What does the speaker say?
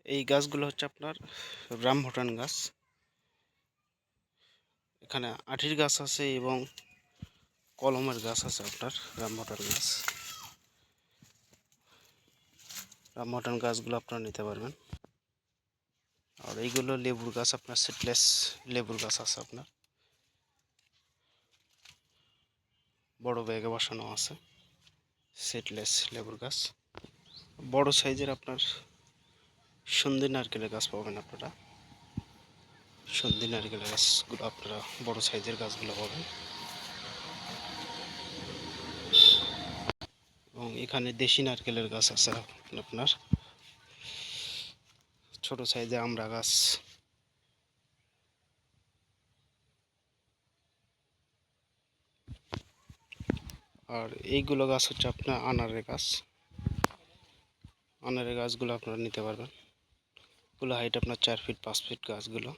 এই গাছগুলো হচ্ছে আপনার রামভুটান গাছ। এখানে আঠির গাছ আছে এবং কলমের গাছ আছে আপনার রামভুটান গাছ। রামভুটান গাছগুলো আপনারা নিতে পারবেন। আর এইগুলো লেবুর গাছ, আপনার সিডলেস লেবুর গাছ আছে আপনার, বড় ব্যাগে বসানো আছে সিডলেস লেবুর গাছ। বড় সাইজের আপনার সন্ধি নারকেলের গাছ পাবেন আপনারা। সন্ধি নারকেলের গাছগুলো আপনারা বড় সাইজের গাছগুলো পাবেন। এবং এখানে দেশি নারকেলের গাছ আছে আপনার, ছোট সাইজে আমড়া গাছ। আর এইগুলো গাছ হচ্ছে আপনার আনারের গাছ। আনারের গাছগুলো আপনারা নিতে পারবেন। এগুলো হাইট আপনার 4 ফিট 5 ফিট গাছগুলো।